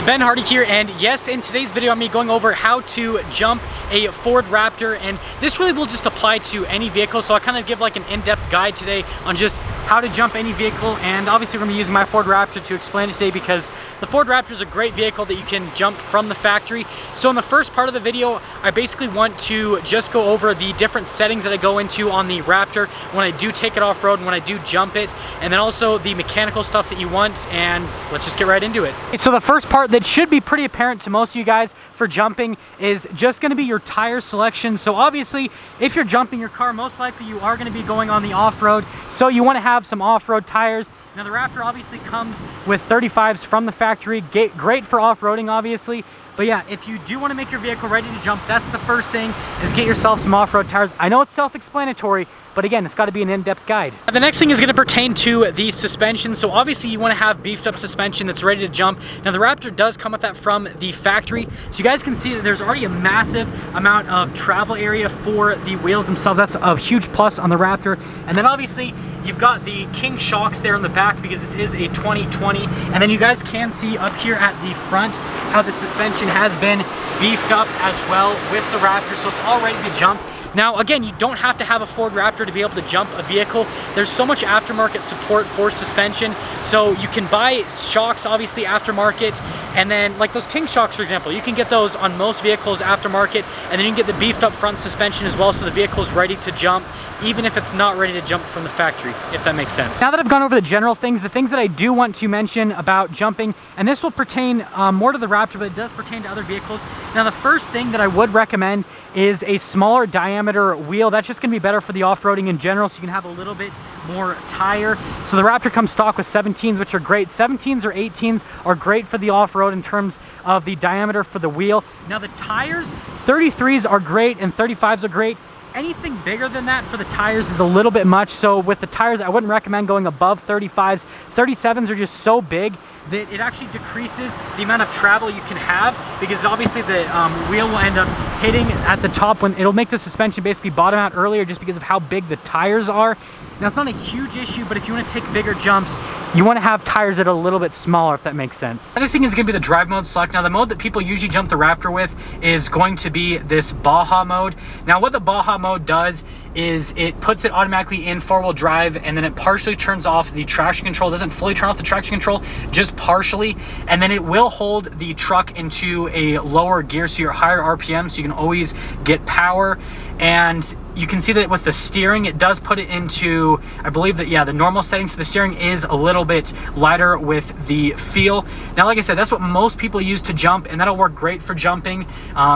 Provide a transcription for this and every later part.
Ben Hardy here, and yes, in today's video I'm going over how to jump a Ford Raptor, and this really will just apply to any vehicle, so I'll kind of give like an in-depth guide today on just how to jump any vehicle. And obviously we're going to be using my Ford Raptor to explain it today because the Ford Raptor is a great vehicle that you can jump from the factory. So in the first part of the video, I basically want to just go over the different settings that I go into on the Raptor when I do take it off-road and when I do jump it, and then also the mechanical stuff that you want, and let's just get right into it. So the first part that should be pretty apparent to most of you guys for jumping is just going to be your tire selection. So obviously, if you're jumping your car, most likely you are going to be going on the off-road, so you want to have some off-road tires. Now the Raptor obviously comes with 35s from the factory, great for off-roading obviously. But yeah, if you do want to make your vehicle ready to jump, that's the first thing, is get yourself some off-road tires. I know it's self-explanatory, but again, it's got to be an in-depth guide. The next thing is going to pertain to the suspension. So obviously you want to have beefed up suspension that's ready to jump. Now the Raptor does come with that from the factory. So you guys can see that there's already a massive amount of travel area for the wheels themselves. That's a huge plus on the Raptor. And then obviously you've got the King shocks there in the back because this is a 2020. And then you guys can see up here at the front how the suspension has been beefed up as well with the Raptor, so it's all ready to jump. Now again, you don't have to have a Ford Raptor to be able to jump a vehicle. There's so much aftermarket support for suspension, so you can buy shocks obviously aftermarket, and then like those King shocks for example, you can get those on most vehicles aftermarket, and then you can get the beefed up front suspension as well, so the vehicle's ready to jump even if it's not ready to jump from the factory, if that makes sense. Now that I've gone over the general things, the things that I do want to mention about jumping, and this will pertain more to the Raptor, but it does pertain to other vehicles. Now the first thing that I would recommend is a smaller diameter wheel. That's just going to be better for the off-roading in general, so you can have a little bit more tire. So the Raptor comes stock with 17s, which are great. 17s or 18s are great for the off-road in terms of the diameter for the wheel. Now the tires, 33s are great and 35s are great. Anything bigger than that for the tires is a little bit much, so with the tires I wouldn't recommend going above 35s. 37s are just so big that it actually decreases the amount of travel you can have, because obviously the wheel will end up hitting at the top when it'll make the suspension basically bottom out earlier just because of how big the tires are. Now it's not a huge issue, but if you want to take bigger jumps, you want to have tires that are a little bit smaller, if that makes sense. The next thing is going to be the drive mode select. Now the mode that people usually jump the Raptor with is going to be this Baja mode. Now what the Baja mode does is it puts it automatically in four-wheel drive, and then it partially turns off the traction control. It doesn't fully turn off the traction control, just partially, and then it will hold the truck into a lower gear, so you're higher RPM, so you can always get power. And you can see that with the steering, it does put it into, I believe that, yeah, the normal settings. So the steering is a little bit lighter with the feel. Now, like I said, that's what most people use to jump, and that'll work great for jumping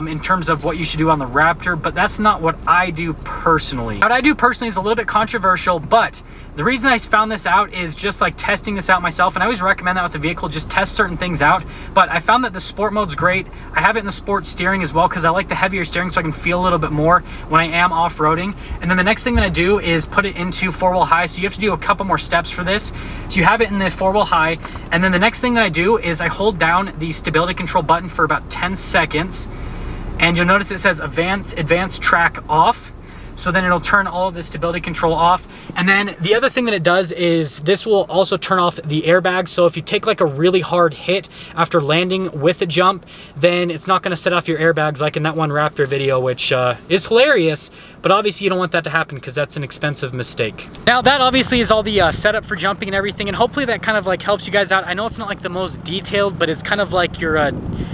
in terms of what you should do on the Raptor, but that's not what I do personally. What I do personally is a little bit controversial, but the reason I found this out is just like testing this out myself, and I always recommend that with the vehicle, just test certain things out. But I found that the sport mode's great. I have it in the sport steering as well because I like the heavier steering so I can feel a little bit more when I am off-roading. And then the next thing that I do is put it into four-wheel high, so you have to do a couple more steps for this. So you have it in the four-wheel high, and then the next thing that I do is I hold down the stability control button for about 10 seconds, and you'll notice it says advanced track off. So then it'll turn all of the stability control off. And then the other thing that it does is this will also turn off the airbags. So if you take like a really hard hit after landing with a jump, then it's not going to set off your airbags like in that one Raptor video, which is hilarious. But obviously you don't want that to happen because that's an expensive mistake. Now that obviously is all the setup for jumping and everything, and hopefully that kind of like helps you guys out. I know it's not like the most detailed, but it's kind of like your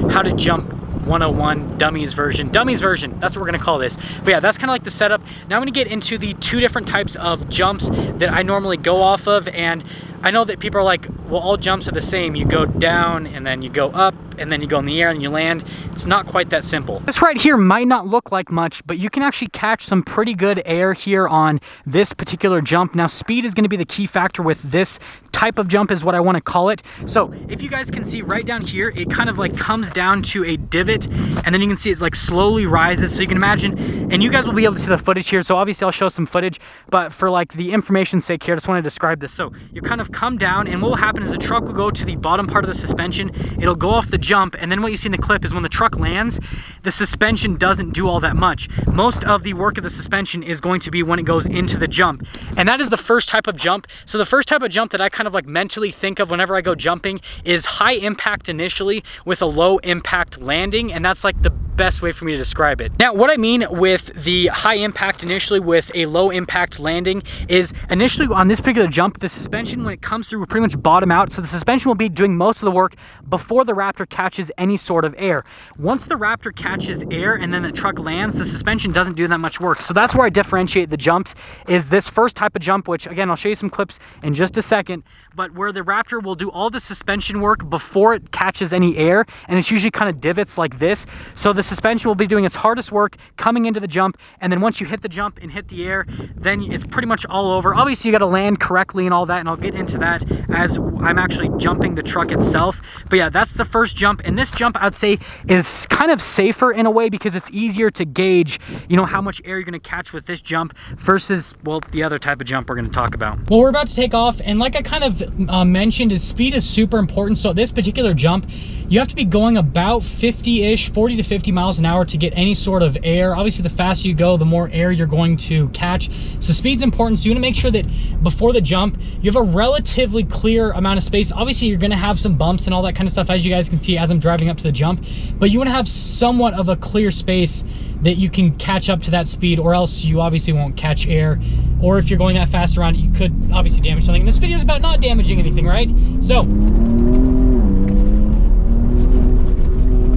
how to jump 101 dummies version, that's what we're gonna call this. But yeah, that's kind of like the setup. Now I'm gonna get into the two different types of jumps that I normally go off of, and I know that people are like, well, all jumps are the same. You go down and then you go up and then you go in the air and you land. It's not quite that simple. This right here might not look like much, but you can actually catch some pretty good air here on this particular jump. Now speed is going to be the key factor with this type of jump, is what I want to call it. So if you guys can see right down here, it kind of like comes down to a divot, and then you can see it like slowly rises. So you can imagine, and you guys will be able to see the footage here, so obviously I'll show some footage, but for like the information's sake here, I just want to describe this. So you kind of come down, and what will happen happen is the truck will go to the bottom part of the suspension, it'll go off the jump, and then what you see in the clip is when the truck lands, the suspension doesn't do all that much. Most of the work of the suspension is going to be when it goes into the jump. And that is the first type of jump. So the first type of jump that I kind of like mentally think of whenever I go jumping is high impact initially with a low impact landing, and that's like the best way for me to describe it. Now, what I mean with the high impact initially with a low impact landing is initially on this particular jump, the suspension, when it comes through, will pretty much bottom out. So the suspension will be doing most of the work before the Raptor catches any sort of air. Once the Raptor catches air and then the truck lands, the suspension doesn't do that much work. So that's where I differentiate the jumps, is this first type of jump, which again, I'll show you some clips in just a second, but where the Raptor will do all the suspension work before it catches any air, and it's usually kind of divots like this. So the suspension will be doing its hardest work coming into the jump, and then once you hit the jump and hit the air, then it's pretty much all over. Obviously, you got to land correctly and all that, and I'll get into that as I'm actually jumping the truck itself. But yeah, that's the first jump, and this jump I'd say is kind of safer in a way because it's easier to gauge, you know, how much air you're going to catch with this jump versus, well, the other type of jump we're going to talk about. Well, we're about to take off, and like I kind of mentioned, is speed is super important. So this particular jump, you have to be going about 50-ish, 40 to 50 miles an hour to get any sort of air. Obviously, the faster you go, the more air you're going to catch. So speed's important. So you want to make sure that before the jump, you have a relatively clear amount of space. Obviously, you're going to have some bumps and all that kind of stuff, as you guys can see as I'm driving up to the jump, but you want to have somewhat of a clear space that you can catch up to that speed, or else you obviously won't catch air. Or if you're going that fast around it, you could obviously damage something. And this video is about not damaging anything, right? So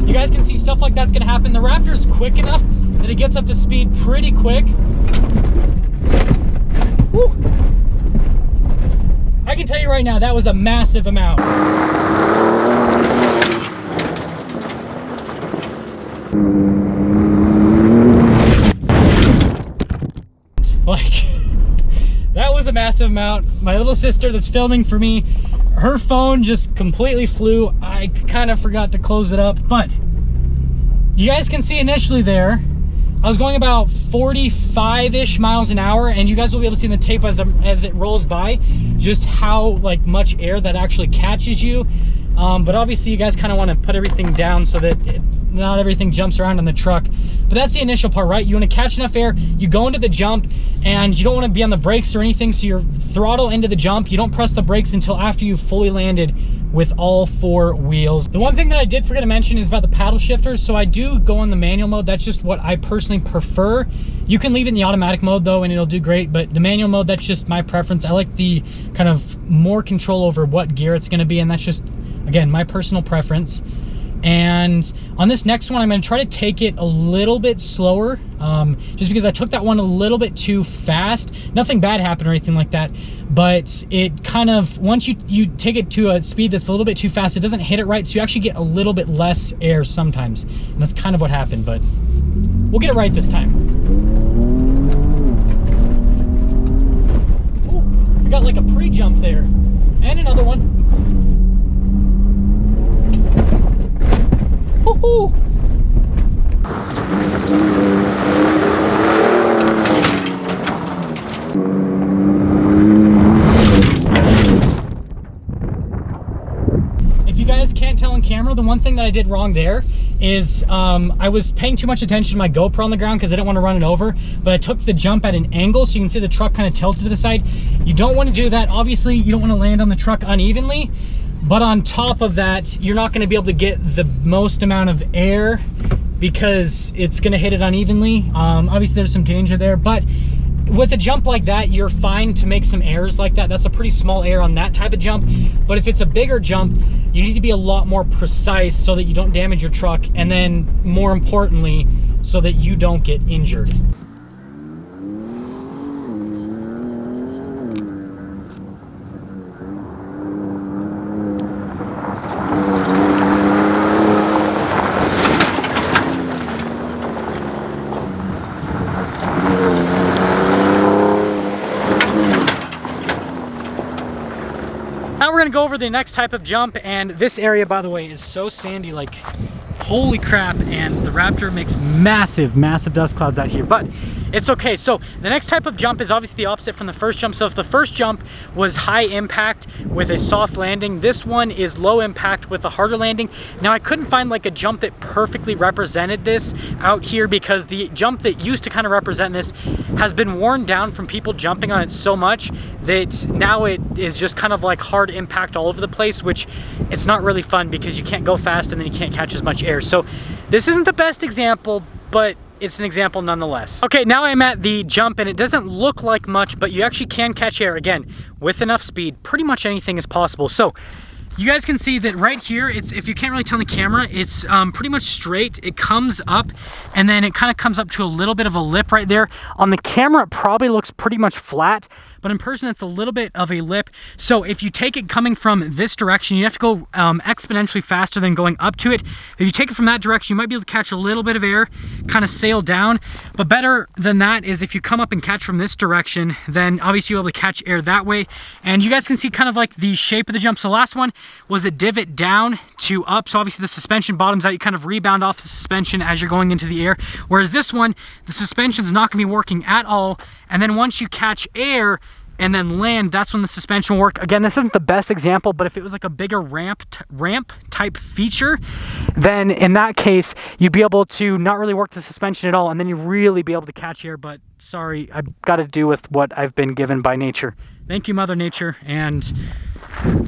you guys can see stuff like that's gonna happen. The Raptor is quick enough that it gets up to speed pretty quick. Woo! I can tell you right now, that was a massive amount. Like, that was a massive amount. My little sister that's filming for me, her phone just completely flew. I kind of forgot to close it up, but you guys can see initially there, I was going about 45-ish miles an hour, and you guys will be able to see in the tape as it rolls by just how like much air that actually catches you. But obviously you guys kind of want to put everything down so that not everything jumps around on the truck. But that's the initial part, right? You want to catch enough air, you go into the jump, and you don't want to be on the brakes or anything, so you throttle into the jump. You don't press the brakes until after you've fully landed with all four wheels. The one thing that I did forget to mention is about the paddle shifters. So I do go on the manual mode. That's just what I personally prefer. You can leave it in the automatic mode though, and it'll do great, but the manual mode, that's just my preference. I like the kind of more control over what gear it's going to be, and that's just, again, my personal preference. And on this next one, I'm going to try to take it a little bit slower, just because I took that one a little bit too fast. Nothing bad happened or anything like that, but it kind of, once you take it to a speed that's a little bit too fast, it doesn't hit it right, so you actually get a little bit less air sometimes, and that's kind of what happened, but we'll get it right this time. Ooh, I got like a pre-jump there, and another one. Woohoo! If you guys can't tell on camera, the one thing that I did wrong there is I was paying too much attention to my GoPro on the ground because I didn't want to run it over, but I took the jump at an angle, so you can see the truck kind of tilted to the side. You don't want to do that. Obviously, you don't want to land on the truck unevenly, but on top of that, you're not going to be able to get the most amount of air because it's going to hit it unevenly. Obviously, there's some danger there, but with a jump like that, you're fine to make some airs like that. That's a pretty small air on that type of jump. But if it's a bigger jump, you need to be a lot more precise so that you don't damage your truck, and then more importantly, so that you don't get injured. Now we're gonna go over the next type of jump, and this area, by the way, is so sandy, like holy crap, and the Raptor makes massive dust clouds out here. But it's okay. So the next type of jump is obviously the opposite from the first jump. So if the first jump was high impact with a soft landing, this one is low impact with a harder landing. Now I couldn't find like a jump that perfectly represented this out here, because the jump that used to kind of represent this has been worn down from people jumping on it so much that now it is just kind of like hard impact all over the place, which it's not really fun because you can't go fast and then you can't catch as much air. So this isn't the best example, but it's an example nonetheless. Okay, now I'm at the jump and it doesn't look like much, but you actually can catch air. Again, with enough speed, pretty much anything is possible. So you guys can see that right here, it's, if you can't really tell on the camera, it's pretty much straight. It comes up and then it kind of comes up to a little bit of a lip right there. On the camera, it probably looks pretty much flat, but in person it's a little bit of a lip. So if you take it coming from this direction, you have to go exponentially faster than going up to it. If you take it from that direction, you might be able to catch a little bit of air, kind of sail down. But better than that is if you come up and catch from this direction, then obviously you'll be able to catch air that way. And you guys can see kind of like the shape of the jump. So the last one was a divot down to up. So obviously the suspension bottoms out, you kind of rebound off the suspension as you're going into the air. Whereas this one, the suspension's not gonna be working at all. And then once you catch air and then land, that's when the suspension will work. Again, this isn't the best example, but if it was like a bigger ramp type feature, then in that case, you'd be able to not really work the suspension at all, and then you really be able to catch air. But sorry, I've got to do with what I've been given by nature. Thank you, Mother Nature, and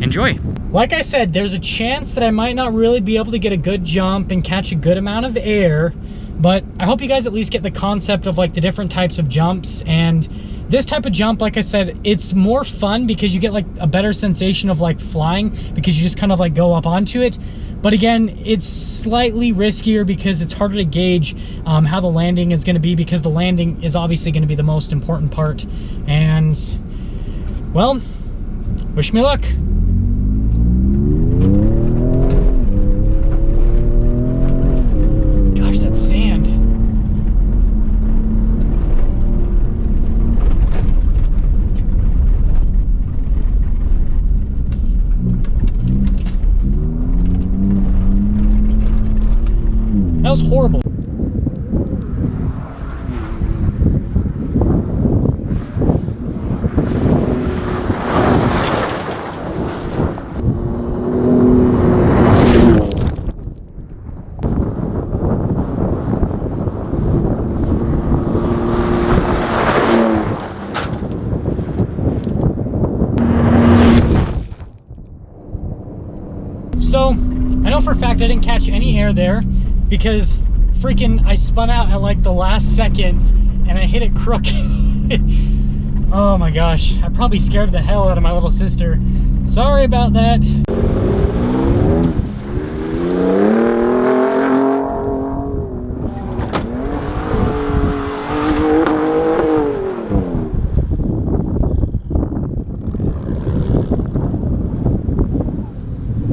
enjoy. Like I said, there's a chance that I might not really be able to get a good jump and catch a good amount of air, but I hope you guys at least get the concept of like the different types of jumps. And this type of jump, like I said, it's more fun because you get like a better sensation of like flying, because you just kind of like go up onto it. But again, it's slightly riskier because it's harder to gauge how the landing is going to be, because the landing is obviously going to be the most important part. And well, wish me luck. Gosh, that's sand. That was horrible. So I know for a fact I didn't catch any air there, because freaking I spun out at like the last second and I hit it crooked. Oh my gosh, I probably scared the hell out of my little sister. Sorry about that.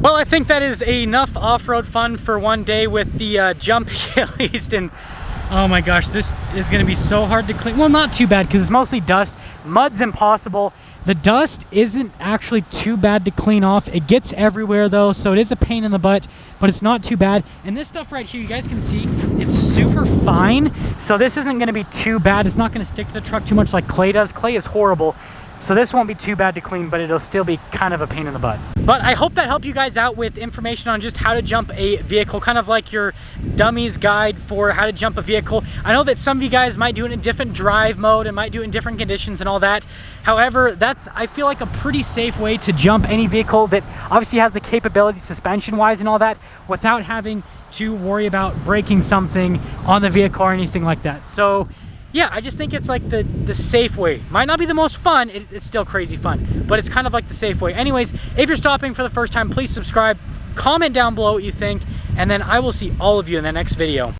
Well, I think that is enough off-road fun for one day with the jump at least. And oh my gosh, this is going to be so hard to clean. Well, not too bad because it's mostly dust. Mud's impossible. The dust isn't actually too bad to clean off. It gets everywhere though, so it is a pain in the butt, but it's not too bad. And this stuff right here, you guys can see, it's super fine. So this isn't going to be too bad. It's not going to stick to the truck too much like clay does. Clay is horrible. So this won't be too bad to clean, but it'll still be kind of a pain in the butt. But I hope that helped you guys out with information on just how to jump a vehicle, kind of like your dummies guide for how to jump a vehicle. I know that some of you guys might do it in a different drive mode and might do it in different conditions and all that. However, that's, I feel like, a pretty safe way to jump any vehicle that obviously has the capability suspension-wise and all that, without having to worry about breaking something on the vehicle or anything like that. So yeah, I just think it's like the safe way. Might not be the most fun, it's still crazy fun, but it's kind of like the safe way. Anyways, if you're stopping for the first time, please subscribe, comment down below what you think, and then I will see all of you in the next video.